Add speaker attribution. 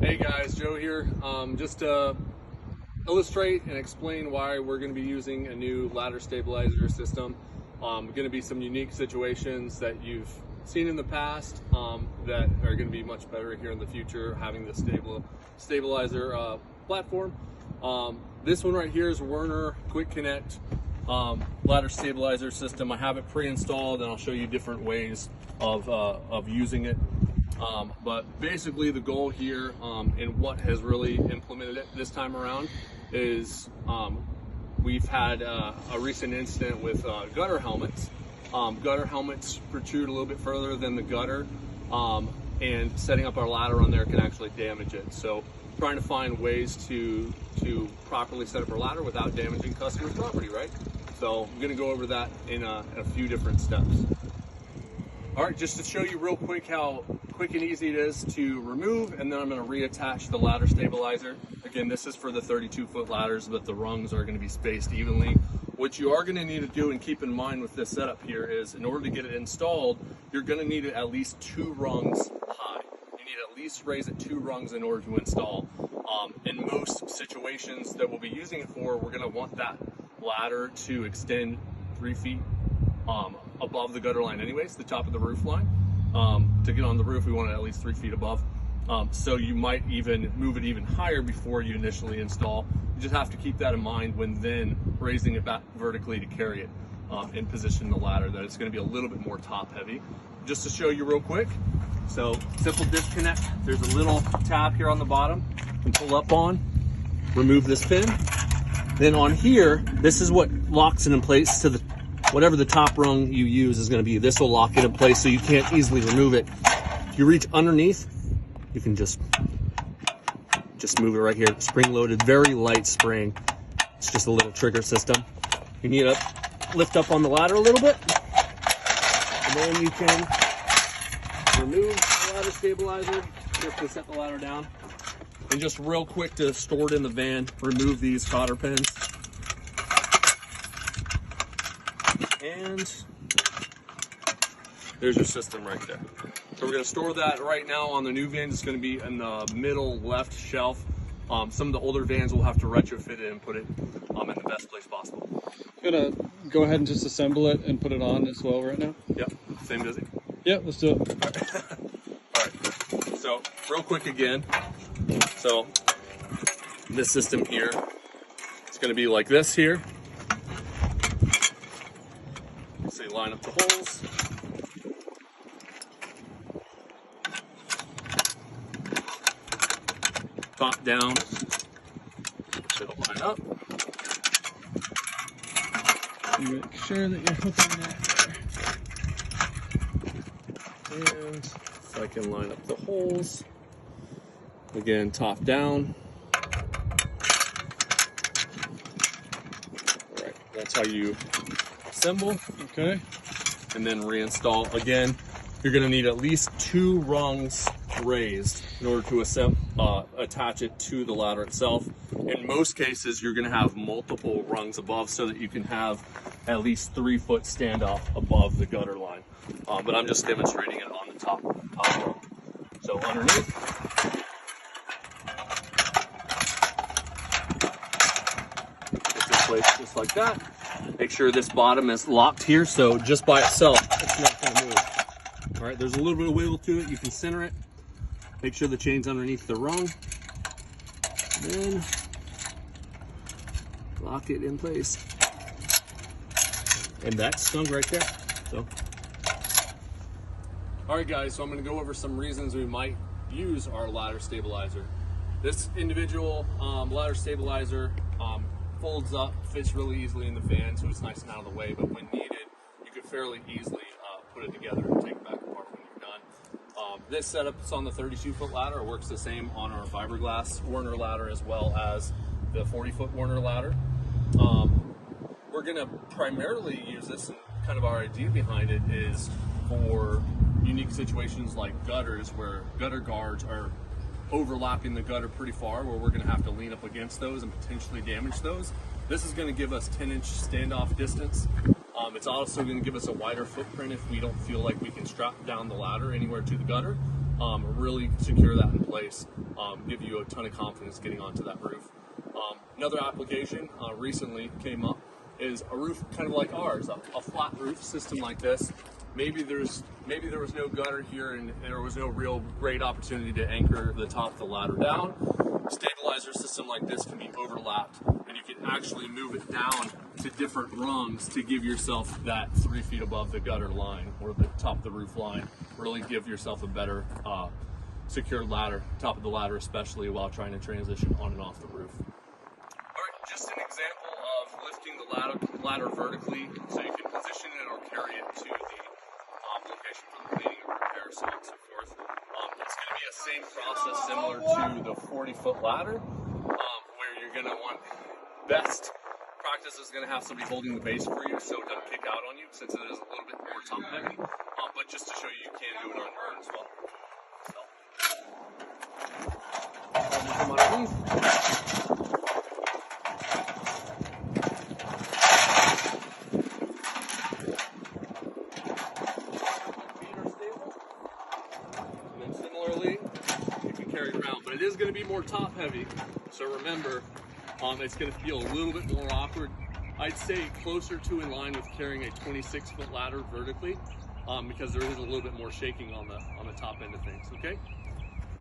Speaker 1: Hey guys, Joe here. Just to illustrate and explain why we're going to be using a new ladder stabilizer system. Going to be some unique situations that you've seen in the past that are going to be much better here in the future, having the stabilizer platform. This one right here is Werner Quick Connect ladder stabilizer system. I have it pre-installed and I'll show you different ways of using it. But basically the goal here and what has really implemented it this time around is we've had a recent incident with gutter helmets. Gutter helmets protrude a little bit further than the gutter, and setting up our ladder on there can actually damage it. So trying to find ways to properly set up our ladder without damaging customers' property, right? So I'm going to go over that in a few different steps. All right, just to show you real quick how quick and easy it is to remove, and then I'm going to reattach the ladder stabilizer. Again, this is for the 32-foot ladders, but the rungs are going to be spaced evenly. What you are going to need to do and keep in mind with this setup here is, in order to get it installed, you're going to need it at least 2 rungs high. You need to at least raise it 2 rungs in order to install. In most situations that we'll be using it for, we're going to want that ladder to extend 3 feet above the gutter line anyways, the top of the roof line. To get on the roof, we want it at least 3 feet above. So you might even move it even higher before you initially install. You just have to keep that in mind when then raising it back vertically to carry it and position the ladder, that it's going to be a little bit more top heavy. Just to show you real quick, so simple disconnect. There's a little tab here on the bottom. You can pull up on, remove this pin. Then on here, this is what locks it in place to the whatever the top rung you use is going to be. This will lock it in place so you can't easily remove it. If you reach underneath, you can just move it right here. Spring loaded, very light spring. It's just a little trigger system. You need to lift up on the ladder a little bit, and then you can remove the ladder stabilizer. Just to set the ladder down. And just real quick to store it in the van, remove these cotter pins. And there's your system right there. So we're going to store that right now on the new van. It's going to be in the middle left shelf. Some of the older vans will have to retrofit it and put it in the best place possible.
Speaker 2: I'm gonna go ahead and just assemble it and put it on as well right now.
Speaker 1: Yep, same busy.
Speaker 2: Yep, let's do it.
Speaker 1: All right. So real quick again. So this system here, it's going to be like this here. So you line up the holes. Top down, it'll line up.
Speaker 2: Make sure that you're hooking that there.
Speaker 1: And if I can line up the holes, again, top down. All right, that's how you assemble.
Speaker 2: Okay.
Speaker 1: And then reinstall. Again, you're going to need at least 2 rungs raised in order to attach it to the ladder itself. In most cases, you're going to have multiple rungs above so that you can have at least 3-foot standoff above the gutter line. But I'm just demonstrating it on the top rung. So underneath, it's in place just like that. Make sure this bottom is locked here, so just by itself, it's not going to move. All right, there's a little bit of wiggle to it. You can center it. Make sure the chain's underneath the rung. Then lock it in place. And that's stung right there. So, all right, guys. So I'm going to go over some reasons we might use our ladder stabilizer. This individual ladder stabilizer folds up, fits really easily in the van, so it's nice and out of the way. But when needed, you could fairly easily put it together and take it back apart when you're done. This setup is on the 32-foot ladder. It works the same on our fiberglass Werner ladder as well as the 40-foot Werner ladder. We're going to primarily use this, and kind of our idea behind it is for unique situations like gutters, where gutter guards are overlapping the gutter pretty far, where we're going to have to lean up against those and potentially damage those. This is going to give us 10-inch standoff distance. It's also going to give us a wider footprint if we don't feel like we can strap down the ladder anywhere to the gutter. really secure that in place, give you a ton of confidence getting onto that roof. Another application recently came up is a roof kind of like ours, a flat roof system like this. Maybe there was no gutter here and there was no real great opportunity to anchor the top of the ladder down. A stabilizer system like this can be overlapped, and you can actually move it down to different rungs to give yourself that 3 feet above the gutter line or the top of the roof line. Really give yourself a better secure ladder, top of the ladder especially while trying to transition on and off the roof. Alright, just an example of lifting the ladder vertically so you can position it or carry it to the location for the cleaning or repair, so on and so forth. It's going to be the same process similar to the 40-foot ladder, where you're going to want best practice is going to have somebody holding the base for you so it doesn't kick out on you, since it is a little bit more top heavy, but just to show you can do it on your own as well. So, come underneath. You can carry it around, but it is going to be more top heavy, so remember, it's going to feel a little bit more awkward. I'd say closer to in line with carrying a 26-foot ladder vertically, because there is a little bit more shaking on the top end of things. Okay.